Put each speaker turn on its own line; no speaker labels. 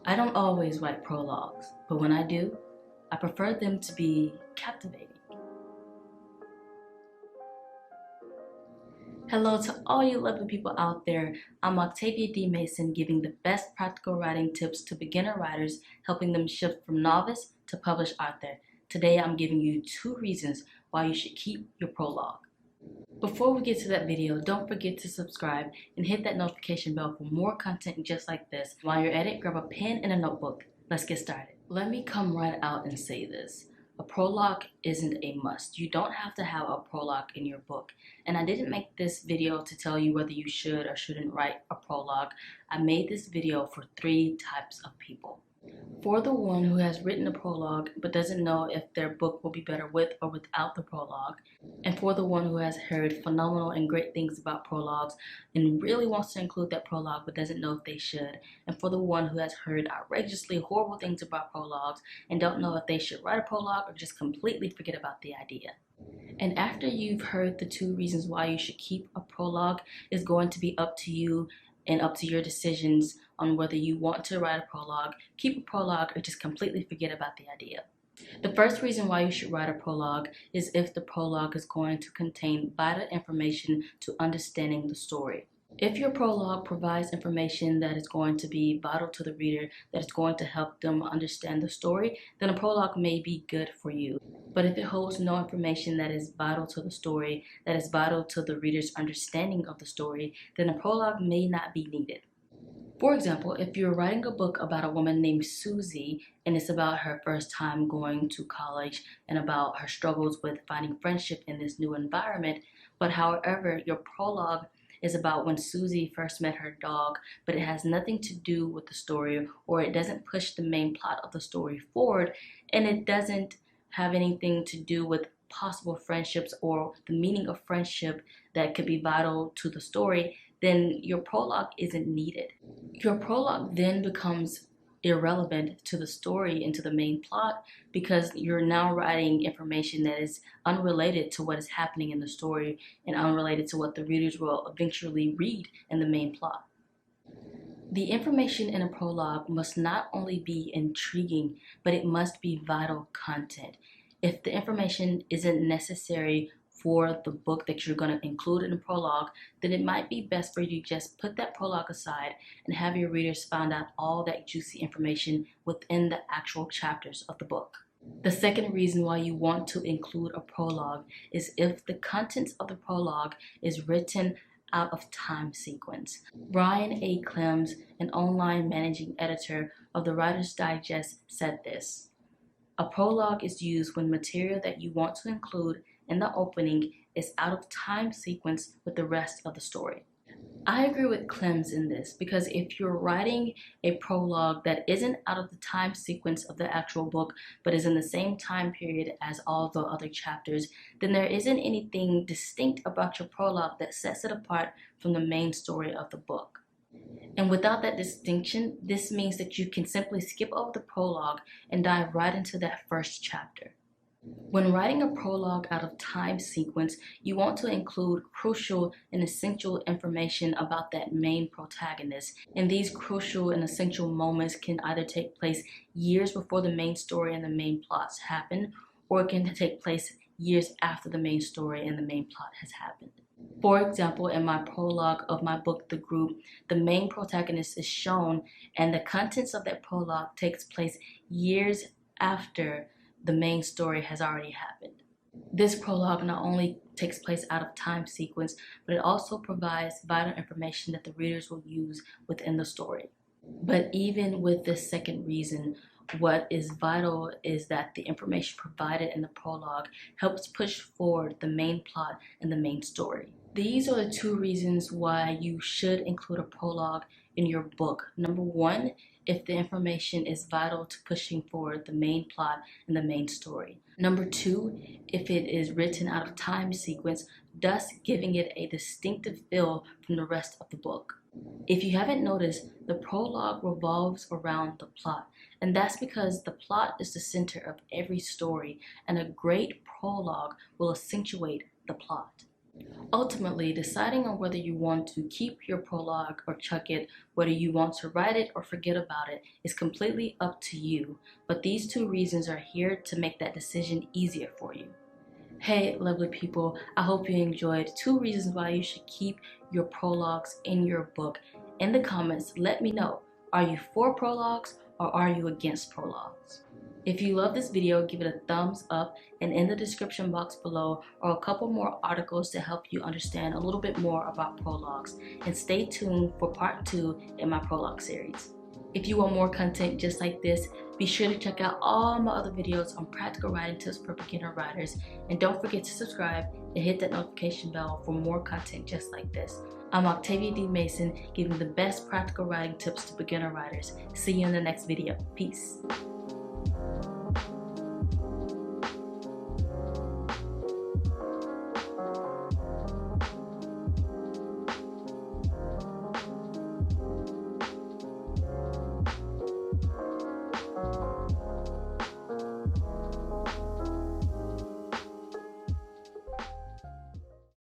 I don't always write prologues, but when I do, I prefer them to be captivating. Hello to all you lovely people out there. I'm Octavia D. Mason, giving the best practical writing tips to beginner writers, helping them shift from novice to published author. Today I'm giving you 2 reasons why you should keep your prologue. Before we get to that video, don't forget to subscribe and hit that notification bell for more content just like this. While you're at it, grab a pen and a notebook. Let's get started. Let me come right out and say this. A prologue isn't a must. You don't have to have a prologue in your book. And I didn't make this video to tell you whether you should or shouldn't write a prologue. I made this video for 3 types of people. For the one who has written a prologue but doesn't know if their book will be better with or without the prologue, and for the one who has heard phenomenal and great things about prologues and really wants to include that prologue but doesn't know if they should, and for the one who has heard outrageously horrible things about prologues and don't know if they should write a prologue or just completely forget about the idea. And after you've heard the 2 reasons why you should keep a prologue, it's going to be up to you and up to your decisions on whether you want to write a prologue, keep a prologue, or just completely forget about the idea. The first reason why you should write a prologue is if the prologue is going to contain vital information to understanding the story. If your prologue provides information that is going to be vital to the reader, that is going to help them understand the story, then a prologue may be good for you. But if it holds no information that is vital to the story, that is vital to the reader's understanding of the story, then a prologue may not be needed. For example, if you're writing a book about a woman named Susie and it's about her first time going to college and about her struggles with finding friendship in this new environment, but however, your prologue is about when Susie first met her dog, but it has nothing to do with the story, or it doesn't push the main plot of the story forward, and it doesn't have anything to do with possible friendships or the meaning of friendship that could be vital to the story, then your prologue isn't needed. Your prologue then becomes irrelevant to the story and to the main plot because you're now writing information that is unrelated to what is happening in the story and unrelated to what the readers will eventually read in the main plot. The information in a prologue must not only be intriguing, but it must be vital content. If the information isn't necessary for the book that you're going to include in a prologue, then it might be best for you to just put that prologue aside and have your readers find out all that juicy information within the actual chapters of the book. The second reason why you want to include a prologue is if the contents of the prologue is written out of time sequence. Brian A. Clems, an online managing editor of the Writer's Digest, said this: "A prologue is used when material that you want to include in the opening is out of time sequence with the rest of the story." I agree with Clems in this because if you're writing a prologue that isn't out of the time sequence of the actual book but is in the same time period as all the other chapters, then there isn't anything distinct about your prologue that sets it apart from the main story of the book. And without that distinction, this means that you can simply skip over the prologue and dive right into that first chapter. When writing a prologue out of time sequence, you want to include crucial and essential information about that main protagonist. And these crucial and essential moments can either take place years before the main story and the main plots happen, or it can take place years after the main story and the main plot has happened. For example, in my prologue of my book, The Group, the main protagonist is shown, and the contents of that prologue takes place years after the main story has already happened. This prologue not only takes place out of time sequence, but it also provides vital information that the readers will use within the story. But even with this second reason, what is vital is that the information provided in the prologue helps push forward the main plot and the main story. These are the 2 reasons why you should include a prologue in your book. Number 1, if the information is vital to pushing forward the main plot and the main story. Number 2, if it is written out of time sequence, thus giving it a distinctive feel from the rest of the book. If you haven't noticed, the prologue revolves around the plot, and that's because the plot is the center of every story, and a great prologue will accentuate the plot. Ultimately, deciding on whether you want to keep your prologue or chuck it, whether you want to write it or forget about it, is completely up to you. But these two reasons are here to make that decision easier for you. Hey, lovely people, I hope you enjoyed 2 reasons why you should keep your prologues in your book. In the comments, let me know, are you for prologues or are you against prologues? If you love this video, give it a thumbs up, and in the description box below are a couple more articles to help you understand a little bit more about prologues. And stay tuned for part 2 in my prologue series. If you want more content just like this, be sure to check out all my other videos on practical writing tips for beginner writers. And don't forget to subscribe and hit that notification bell for more content just like this. I'm Octavia D. Mason, giving the best practical writing tips to beginner writers. See you in the next video. Peace.